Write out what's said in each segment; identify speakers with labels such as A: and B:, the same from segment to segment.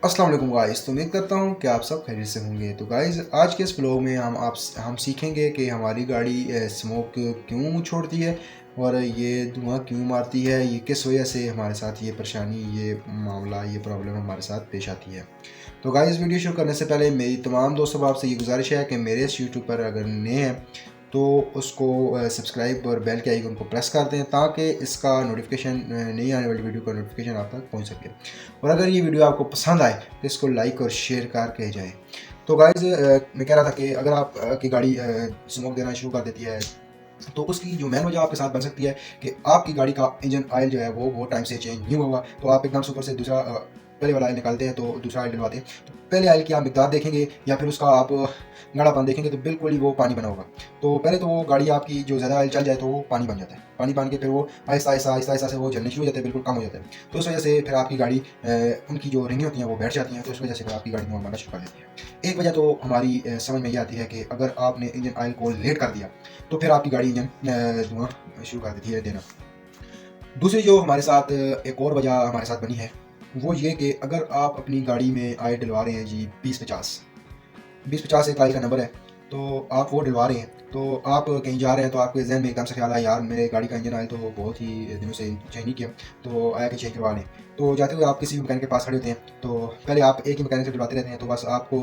A: अस्सलाम वालेकुम गाइस। तो उम्मीद करता हूँ कि आप सब खैरियत से होंगे। तो गाइस, आज के इस व्लॉग में हम सीखेंगे कि हमारी गाड़ी स्मोक क्यों छोड़ती है और ये धुआं क्यों मारती है, ये किस वजह से हमारे साथ ये परेशानी, ये मामला, ये प्रॉब्लम हमारे साथ पेश आती है। तो गाइस, वीडियो शुरू करने से पहले मेरी तमाम दोस्तों आपसे ये गुजारिश है कि मेरे इस यूट्यूब पर अगर नए हैं तो उसको सब्सक्राइब और बेल के आइकन को प्रेस कर दें ताकि इसका नोटिफिकेशन, नई आने वाली वीडियो का नोटिफिकेशन आप तक पहुंच सके। और अगर ये वीडियो आपको पसंद आए तो इसको लाइक और शेयर करके जाएं। तो गाइज, मैं कह रहा था कि अगर आप की गाड़ी स्मोक देना शुरू कर देती है तो उसकी जो मेन वजह आपके साथ बन सकती है कि आपकी गाड़ी का इंजन ऑयल जो है वो बहुत टाइम से चेंज नहीं हुआ। तो आप एकदम से ऊपर से दूसरा पहले वाला ऑयल निकालते हैं तो दूसरा ऑयल डलवाते हैं। तो पहले ऑयल की आप मिकदार देखेंगे या फिर उसका आप गाढ़ापन देखेंगे तो बिल्कुल ही वो पानी बना होगा। तो पहले तो वो गाड़ी आपकी जो ज़्यादा ऑयल चल जाए तो वो पानी बन जाता है, पानी बन के फिर वो आहिस्ता आहिस्ता आहिस्ता आहिस्ता से वो जलने शुरू हो जाते हैं, बिल्कुल कम हो जाता है। तो उस वजह से फिर आपकी गाड़ी उनकी जो रिंगें होती हैं वो बैठ जाती हैं, तो उस वजह से फिर आपकी गाड़ी धुआं मारना शुरू कर देती है। एक वजह तो हमारी समझ में ये आती है कि अगर आपने इंजन ऑयल को लेट कर दिया तो फिर आपकी गाड़ी इंजन धुआं शुरू कर देती है देना। दूसरी जो हमारे साथ एक और वजह हमारे साथ बनी है वो ये कि अगर आप अपनी गाड़ी में ऑयल डलवा रहे हैं जी 2050 एक ऑयल का नंबर है, तो आप वो डलवा रहे हैं तो आप कहीं जा रहे हैं तो आपके जहन में एकदम से ख्याल आया यार मेरे गाड़ी का इंजन ऑयल तो बहुत ही दिनों से चेंज नहीं किया, तो आया कि चेंज करवा लें। तो जाते हुए आप किसी भी मैकेनिक के पास खड़े होते हैं तो पहले आप एक ही मैकेनिक से डलवाते रहते हैं, तो बस आपको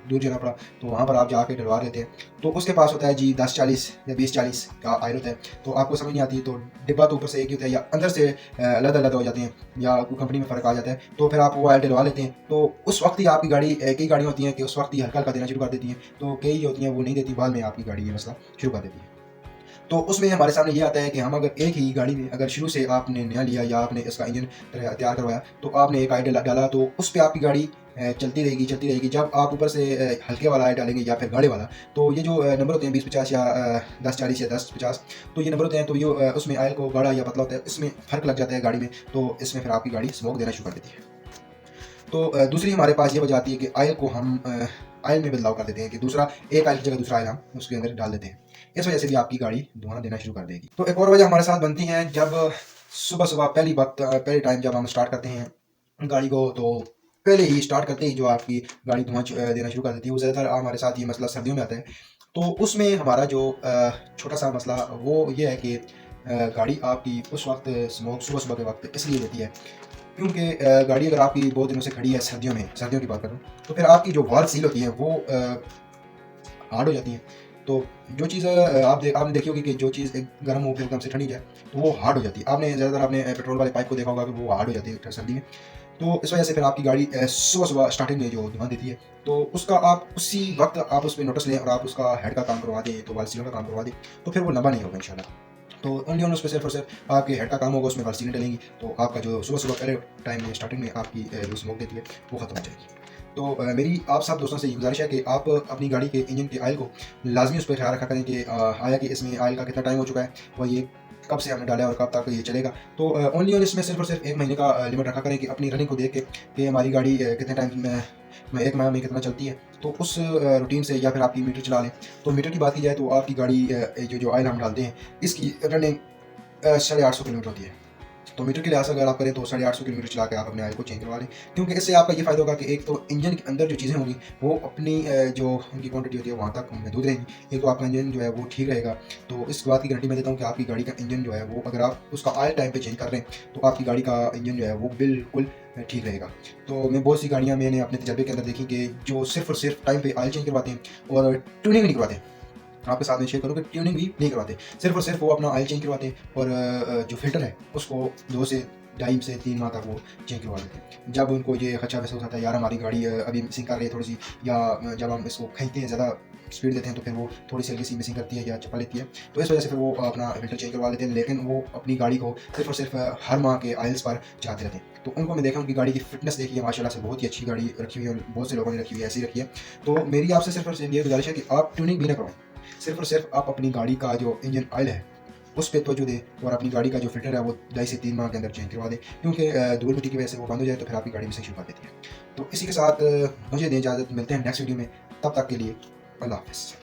A: दूर जाना पड़ा तो वहाँ पर आप जाके डलवा लेते हैं। तो उसके पास होता है जी 1040 या 2040 का ऑयल होता है, तो आपको समझ नहीं आती, तो डिब्बा तो ऊपर से एक ही होता है या अंदर से अलग अलग हो जाते हैं या कंपनी में फ़र्क आ जाता है, तो फिर आप वो ऑयल डलवा लेते हैं। तो उस वक्त ही आपकी गाड़ी, कई गाड़ियाँ होती हैं कि उस वक्त ही हल्का हल्का देना शुरू कर देती हैं, तो कई जो होती हैं वो नहीं देती, बाद में आपकी गाड़ी ये मसला शुरू कर देती है। तो उसमें हमारे सामने ये आता है कि हम अगर एक ही गाड़ी में अगर शुरू से आपने नया लिया या आपने इसका इंजन तैयार करवाया तो आपने एक आइडिया डाला तो उस पर आपकी गाड़ी चलती रहेगी चलती रहेगी। जब आप ऊपर से हल्के वाला आयल डालेंगे या फिर गाढ़े वाला, तो ये जो नंबर होते हैं 2050 या 1040 या 1050, तो ये नंबर होते हैं, तो ये उसमें आयल को गाढ़ा या पतला होता है, इसमें फ़र्क लग जाता है गाड़ी में, तो इसमें फिर आपकी गाड़ी स्मोक देना शुरू कर देती है। तो दूसरी हमारे पास ये वजह आती है कि ऑयल को हम ऑयल में बदलाव कर देते हैं कि दूसरा एक ऑयल की जगह दूसरा ऑयल हम उसके अंदर डाल देते हैं। इस वजह से भी आपकी गाड़ी धुआं देना शुरू कर देगी। तो एक और वजह हमारे साथ बनती है जब सुबह सुबह पहली टाइम जब हम स्टार्ट करते हैं गाड़ी को, तो पहले ही स्टार्ट करते ही जो आपकी गाड़ी धुआं देना शुरू कर देती है, वो ज़्यादातर हमारे साथ ये मसला सर्दियों में आता है। तो उसमें हमारा जो छोटा सा मसला वो ये है कि गाड़ी आपकी उस वक्त स्मोक सुबह सुबह के वक्त इसलिए देती है क्योंकि गाड़ी अगर आपकी बहुत दिनों से खड़ी है सर्दियों में, सर्दियों की बात करूँ, तो फिर आपकी जो वाल्व सील होती है वो हार्ड हो जाती हैं। तो जो चीज़ आपने देखी होगी कि जो चीज़ एक गर्म हो फिर एकदम से ठंडी हो जाए तो वो हार्ड हो जाती है। आपने ज़्यादातर आपने पेट्रोल वाले पाइप को देखा होगा कि वो हार्ड हो जाती है सर्दी में। तो इस वजह से फिर आपकी गाड़ी सुबह-सुबह स्टार्टिंग में जो धुआँ देती है, तो उसका आप उसी वक़्त आप उसमें नोटिस लें और आप उसका हेड का काम करवा दें, तो वाल्व सीलन का काम करवा दें, तो फिर वो लंबा नहीं होगा इंशाल्लाह। तो ओनली ऑन उसमें सिर्फ और सिर्फ आपके हेड का काम होगा, उसमें वाल्व सीलें डलेंगी, तो आपका जो सुबह-सुबह पहले टाइम में स्टार्टिंग में आपकी जो स्मोक देती है, वो खत्म हो जाएगी। तो मेरी आप सब दोस्तों से ये गुज़ारिश है कि आप अपनी गाड़ी के इंजन के ऑयल को लाज़मी उस पे ख़्याल रखा करें कि आया कि इसमें ऑयल का कितना टाइम हो चुका है और ये कब से हमने डाला है और कब तक ये चलेगा। तो ओनली ऑन इसमें सिर्फ और सिर्फ 1 महीने का लिमिट रखा करें कि अपनी रनिंग को देख के कि हमारी गाड़ी कितने टाइम में 1 माह में कितना चलती है। तो उस रूटीन से या फिर आपकी मीटर चला लें। तो मीटर की बात की जाए तो आपकी गाड़ी जो ऑयल हम डालते हैं इसकी रनिंग 850 किलोमीटर होती है। तो मीटर के लिहाज से अगर आप करें तो 850 किलोमीटर चला के आप अपने ऑयल को चेंज करवा लें, क्योंकि इससे आपका ये फ़ायदा होगा कि एक तो इंजन के अंदर जो चीज़ें होंगी वो अपनी जो उनकी क्वांटिटी होती है वहाँ तक महदूद रहेंगी। एक तो आपका इंजन जो है वो ठीक रहेगा। तो इस बात की गारंटी मैं देता हूँ कि आपकी गाड़ी का इंजन जो है वो अगर आप उसका ऑयल टाइम पे चेंज कर रहे हैं तो आपकी गाड़ी का इंजन जो है वो बिल्कुल ठीक रहेगा। तो मैं बहुत सी गाड़ियाँ मैंने अपने तजर्बे के अंदर देखी कि जो सिर्फ और सिर्फ टाइम पे ऑयल चेंज करवाते हैं और ट्यूनिंग नहीं करवाते। आपके साथ में शेयर करूँ कि ट्यूनिंग भी नहीं करवाते, सिर्फ और सिर्फ वो अपना ऑयल चेंज करवाते हैं और जो फ़िल्टर है उसको 2 से 2.5 से 3 माह तक वो चेंज करवा देते हैं। जब उनको ये खदशा महसूस होता है यार हमारी गाड़ी अभी मिसिंग कर रही है थोड़ी-सी, या जब हम इसको खींचते हैं ज़्यादा स्पीड देते हैं तो फिर वो थोड़ी-सी हल्की-सी मिसिंग करती है या चपा लेती है। तो इस वजह से फिर वो अपना फ़िल्टर चेंज करवा लेते हैं, लेकिन वो अपनी गाड़ी को सिर्फ और सिर्फ हर माह के ऑयल्स पर चलाते रहते हैं। तो उनको मैं देखा उनकी गाड़ी की फ़िटनेस देखी है, माशाल्लाह से बहुत ही अच्छी गाड़ी रखी हुई है, बहुत से लोगों ने रखी हुई है, ऐसी रखी है। तो मेरी आपसे सिर्फ और सिर्फ ये गुज़ारिश है कि आप ट्यूनिंग भी ना करवाएँ। सिर्फ और सिर्फ आप अपनी गाड़ी का जो इंजन ऑयल है उस पे तवज्जो दें और अपनी गाड़ी का जो फ़िल्टर है वो 2.5 से 3 माह के अंदर चेंज करवा दें, क्योंकि धूल मिट्टी की वजह से वो बंद हो जाए तो फिर आपकी गाड़ी मिसिंग शुरू कर देती है। तो इसी के साथ मुझे दें इजाज़त, मिलते हैं नेक्स्ट वीडियो में, तब तक के लिए अल्लाह हाफ़िज़।